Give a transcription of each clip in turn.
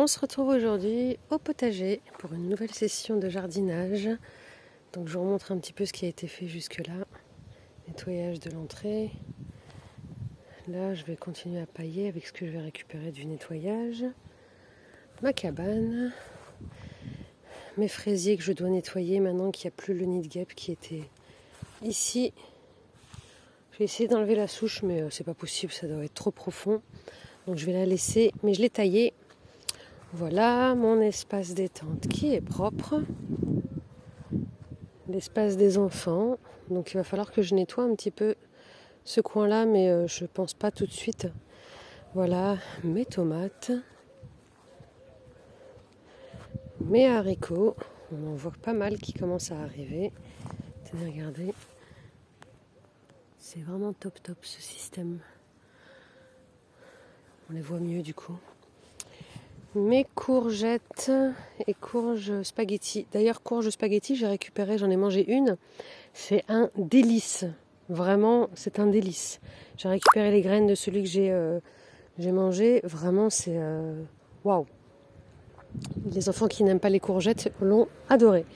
On se retrouve aujourd'hui au potager pour une nouvelle session de jardinage. Donc je vous remontre un petit peu ce qui a été fait jusque-là. Nettoyage de l'entrée. Là, je vais continuer à pailler avec ce que je vais récupérer du nettoyage. Ma cabane. Mes fraisiers que je dois nettoyer maintenant qu'il n'y a plus le nid de guêpe qui était ici. Je vais essayer d'enlever la souche, mais c'est pas possible, ça doit être trop profond. Donc je vais la laisser, mais je l'ai taillée. Voilà mon espace détente qui est propre. L'espace des enfants. Donc il va falloir que je nettoie un petit peu ce coin-là, mais je pense pas tout de suite. Voilà mes tomates, mes haricots. On en voit pas mal qui commencent à arriver. Tenez, regardez. C'est vraiment top ce système. On les voit mieux du coup. Mes courgettes et courges spaghetti. D'ailleurs, courges spaghetti, j'ai récupéré, j'en ai mangé une. C'est un délice. Vraiment, c'est un délice. J'ai récupéré les graines de celui que j'ai mangé. Vraiment, c'est waouh. Les enfants qui n'aiment pas les courgettes l'ont adoré.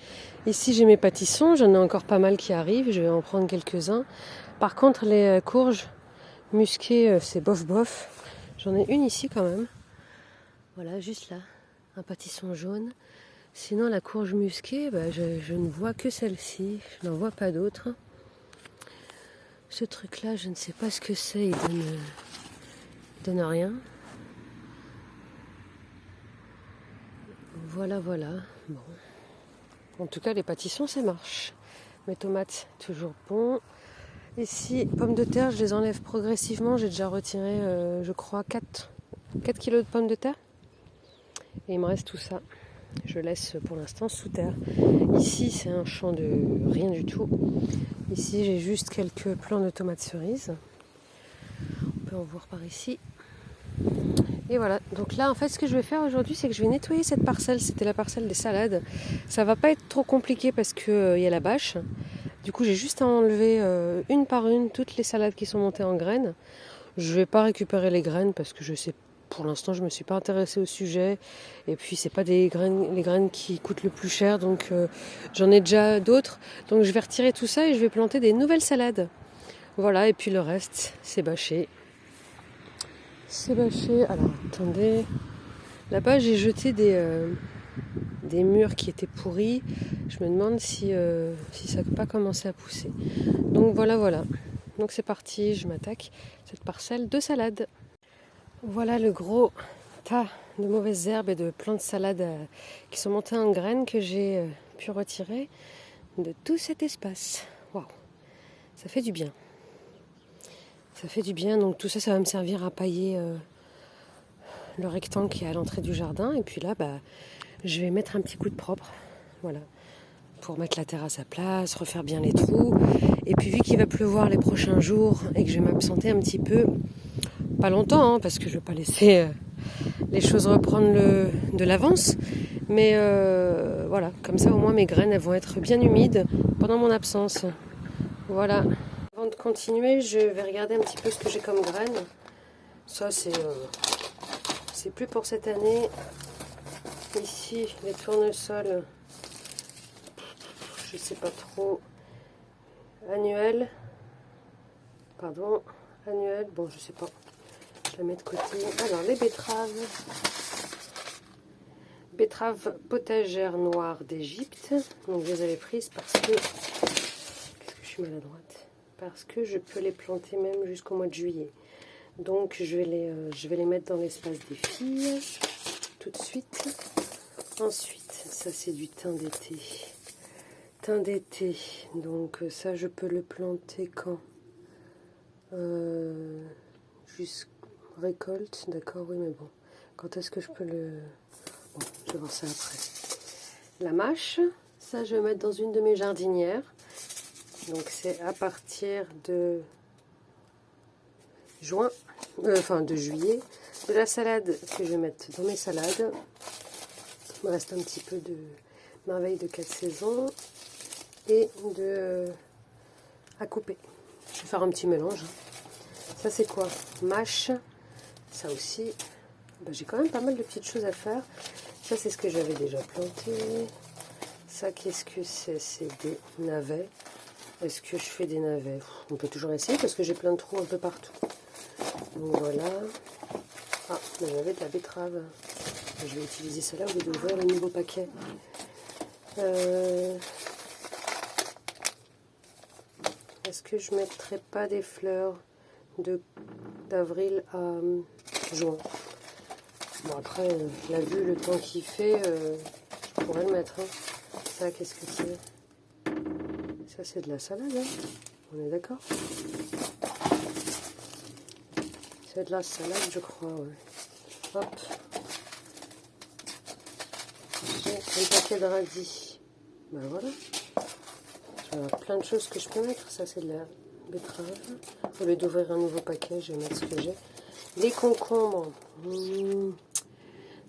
Ici, j'ai mes pâtissons. J'en ai encore pas mal qui arrivent. Je vais en prendre quelques-uns. Par contre, les courges musquées, c'est bof. J'en ai une ici quand même. Voilà, juste là. Un pâtisson jaune. Sinon, la courge musquée, je ne vois que celle-ci. Je n'en vois pas d'autres. Ce truc-là, je ne sais pas ce que c'est. Il donne rien. Voilà. Bon. En tout cas, les pâtissons, ça marche. Mes tomates, toujours bon. Ici, pommes de terre, je les enlève progressivement. J'ai déjà retiré, je crois, 4 kilos de pommes de terre. Et il me reste tout ça. Je laisse pour l'instant sous terre. Ici, c'est un champ de rien du tout. Ici, j'ai juste quelques plants de tomates cerises. On peut en voir par ici. Et voilà, donc là en fait ce que je vais faire aujourd'hui c'est que je vais nettoyer cette parcelle, c'était la parcelle des salades. Ça va pas être trop compliqué parce qu'il y a la bâche. Du coup j'ai juste à enlever une par une toutes les salades qui sont montées en graines. Je vais pas récupérer les graines parce que je sais, pour l'instant je me suis pas intéressée au sujet. Et puis c'est pas les graines qui coûtent le plus cher, donc j'en ai déjà d'autres. Donc je vais retirer tout ça et je vais planter des nouvelles salades. Voilà, et puis le reste c'est bâché. C'est bâché. Alors attendez. Là-bas j'ai jeté des murs qui étaient pourris. Je me demande si ça n'a pas commencé à pousser. Donc voilà. Donc c'est parti, je m'attaque à cette parcelle de salade. Voilà le gros tas de mauvaises herbes et de plants de salade qui sont montés en graines que j'ai pu retirer de tout cet espace. Waouh, ça fait du bien. Ça fait du bien, donc tout ça, ça va me servir à pailler le rectangle qui est à l'entrée du jardin. Et puis là, je vais mettre un petit coup de propre, voilà, pour mettre la terrasse à place, refaire bien les trous. Et puis vu qu'il va pleuvoir les prochains jours et que je vais m'absenter un petit peu, pas longtemps, parce que je ne vais pas laisser les choses reprendre de l'avance. Mais voilà, comme ça au moins mes graines elles vont être bien humides pendant mon absence. Voilà. Avant de continuer, je vais regarder un petit peu ce que j'ai comme graines. Ça c'est plus pour cette année. Ici, les tournesols, je sais pas trop. Annuel, bon je sais pas. Je la mets de côté. Alors les betteraves potagères noires d'Égypte. Donc je les avais prises parce que, qu'est-ce que je suis maladroite, parce que je peux les planter même jusqu'au mois de juillet. Donc je vais les mettre dans l'espace des filles tout de suite. Ensuite, ça c'est du thym d'été. Thym d'été, donc ça je peux le planter quand jusqu'à récolte, d'accord, oui mais bon. Quand est-ce que je peux le... Bon, je vais voir ça après. La mâche, ça je vais mettre dans une de mes jardinières. Donc c'est à partir de de juillet. De la salade que je vais mettre dans mes salades. Il me reste un petit peu de merveille de 4 saisons et à couper. Je vais faire un petit mélange. Ça c'est quoi? Mâche. Ça aussi. j'ai quand même pas mal de petites choses à faire. Ça, c'est ce que j'avais déjà planté. Ça, qu'est-ce que c'est? C'est des navets. Est-ce que je fais des navets? On peut toujours essayer parce que j'ai plein de trous un peu partout. Donc voilà. Ah, j'avais de la betterave. Je vais utiliser celle-là au lieu d'ouvrir le nouveau paquet. Est-ce que je ne mettrais pas des fleurs d'avril à juin? Bon, après, là, vu le temps qu'il fait, je pourrais le mettre. Hein. Ça, qu'est-ce que c'est? Ça, c'est de la salade, hein. On est d'accord? C'est de la salade, je crois, ouais. Hop. J'ai un paquet de radis. Ben voilà. J'ai plein de choses que je peux mettre. Ça, c'est de la betterave. Au lieu d'ouvrir un nouveau paquet, je vais mettre ce que j'ai. Les concombres.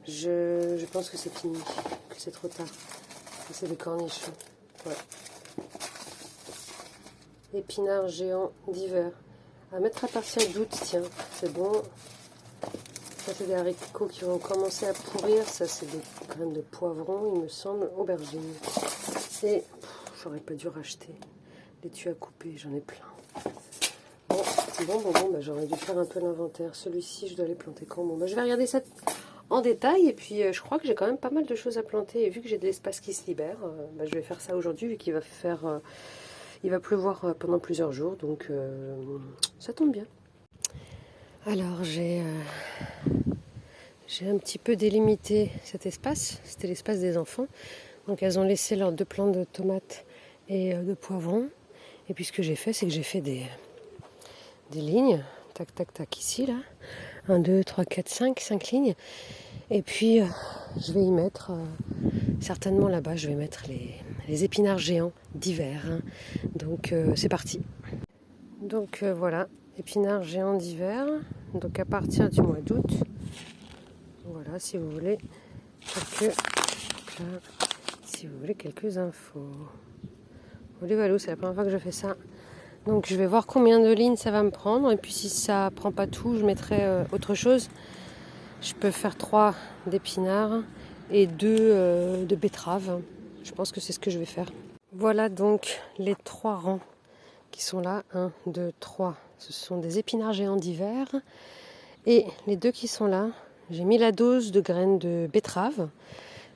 Je pense que c'est fini, que c'est trop tard. C'est des cornichons. Ouais. Épinards géants d'hiver. À mettre à partir d'août, tiens, c'est bon. Ça, c'est des haricots qui vont commencer à pourrir. Ça, c'est des graines de poivron, il me semble, aubergines. Et j'aurais pas dû racheter les tuyaux à couper, j'en ai plein. Bon, j'aurais dû faire un peu l'inventaire. Celui-ci, je dois les planter quand? Bon, je vais regarder ça en détail. Et puis, je crois que j'ai quand même pas mal de choses à planter. Et vu que j'ai de l'espace qui se libère, je vais faire ça aujourd'hui, vu qu'il va faire... il va pleuvoir pendant plusieurs jours, donc ça tombe bien. Alors, j'ai un petit peu délimité cet espace. C'était l'espace des enfants. Donc, elles ont laissé leurs 2 plants de tomates et de poivrons. Et puis, ce que j'ai fait, c'est que j'ai fait des lignes. Tac, tac, tac, ici, là. 1, 2, 3, 4, 5 lignes. Et puis, je vais y mettre, certainement là-bas, je vais mettre les épinards géants d'hiver. Hein. Donc, c'est parti. Donc, voilà, épinards géants d'hiver. Donc, à partir du mois d'août, voilà, si vous voulez quelques infos. Voilà, c'est la première fois que je fais ça. Donc, je vais voir combien de lignes ça va me prendre. Et puis, si ça prend pas tout, je mettrai autre chose. Je peux faire 3 d'épinards et 2 de betteraves. Je pense que c'est ce que je vais faire. Voilà donc les 3 rangs qui sont là. 1, 2, 3. Ce sont des épinards géants d'hiver. Et les 2 qui sont là, j'ai mis la dose de graines de betterave.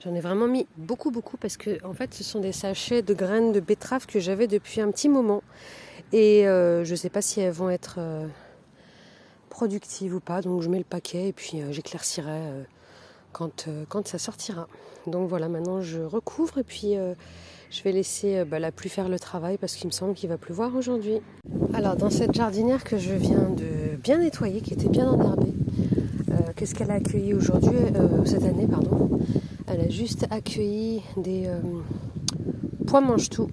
J'en ai vraiment mis beaucoup parce que en fait ce sont des sachets de graines de betterave que j'avais depuis un petit moment. Et je ne sais pas si elles vont être... productive ou pas, donc je mets le paquet et puis j'éclaircirai quand ça sortira. Donc voilà, maintenant je recouvre et puis je vais laisser la pluie faire le travail parce qu'il me semble qu'il va pleuvoir aujourd'hui. Alors dans cette jardinière que je viens de bien nettoyer, qui était bien enherbée, qu'est-ce qu'elle a accueilli aujourd'hui, cette année pardon. Elle a juste accueilli des pois mange-tout.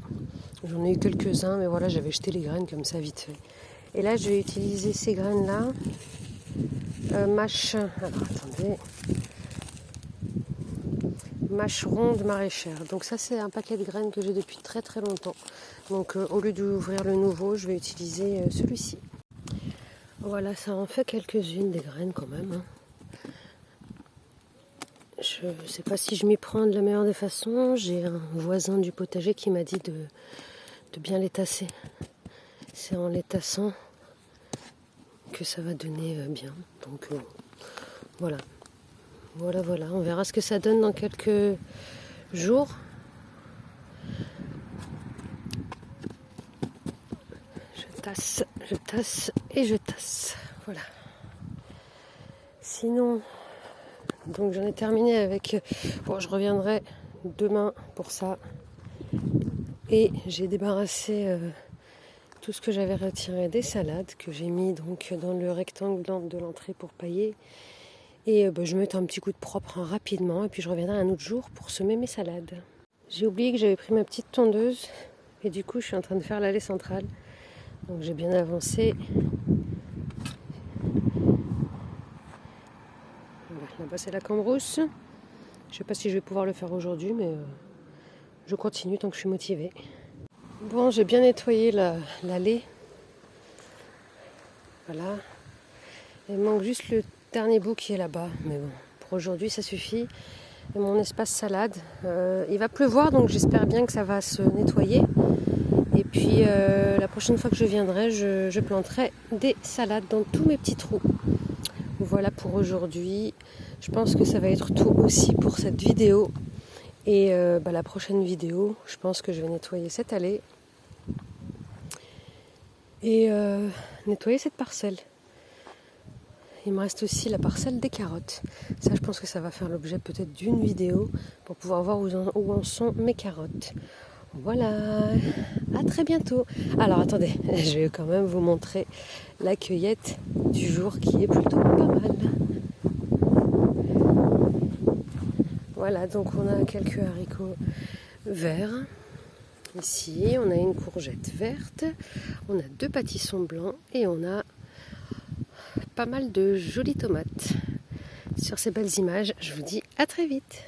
J'en ai eu quelques-uns, mais voilà, j'avais jeté les graines comme ça vite fait. Et là, je vais utiliser ces graines-là. Mâche ronde maraîchère. Donc ça, c'est un paquet de graines que j'ai depuis très très longtemps. Donc au lieu d'ouvrir le nouveau, je vais utiliser celui-ci. Voilà, ça en fait quelques-unes des graines quand même. Hein. Je ne sais pas si je m'y prends de la meilleure des façons. J'ai un voisin du potager qui m'a dit de bien les tasser. C'est en les tassant que ça va donner bien. Donc voilà. On verra ce que ça donne dans quelques jours. Je tasse et je tasse. Voilà. Sinon, donc j'en ai terminé avec... Bon, je reviendrai demain pour ça. Et j'ai débarrassé... tout ce que j'avais retiré des salades que j'ai mis donc dans le rectangle de l'entrée pour pailler. Et je vais mettre un petit coup de propre rapidement et puis je reviendrai un autre jour pour semer mes salades. J'ai oublié que j'avais pris ma petite tondeuse et du coup je suis en train de faire l'allée centrale. Donc j'ai bien avancé. Voilà, là-bas c'est la cambrousse. Je sais pas si je vais pouvoir le faire aujourd'hui mais je continue tant que je suis motivée. Bon, j'ai bien nettoyé l'allée. Voilà. Il manque juste dernier bout qui est là-bas. Mais bon, pour aujourd'hui, ça suffit. Et mon espace salade, il va pleuvoir, donc j'espère bien que ça va se nettoyer. Et puis la prochaine fois que je viendrai, je planterai des salades dans tous mes petits trous. Voilà pour aujourd'hui. Je pense que ça va être tout aussi pour cette vidéo. Et la prochaine vidéo, je pense que je vais nettoyer cette allée et nettoyer cette parcelle. Il me reste aussi la parcelle des carottes. Ça, je pense que ça va faire l'objet peut-être d'une vidéo pour pouvoir voir où en sont mes carottes. Voilà, à très bientôt. Alors attendez, je vais quand même vous montrer la cueillette du jour qui est plutôt pas mal. Voilà, donc on a quelques haricots verts. Ici, on a une courgette verte, on a 2 pâtissons blancs et on a pas mal de jolies tomates. Sur ces belles images, je vous dis à très vite.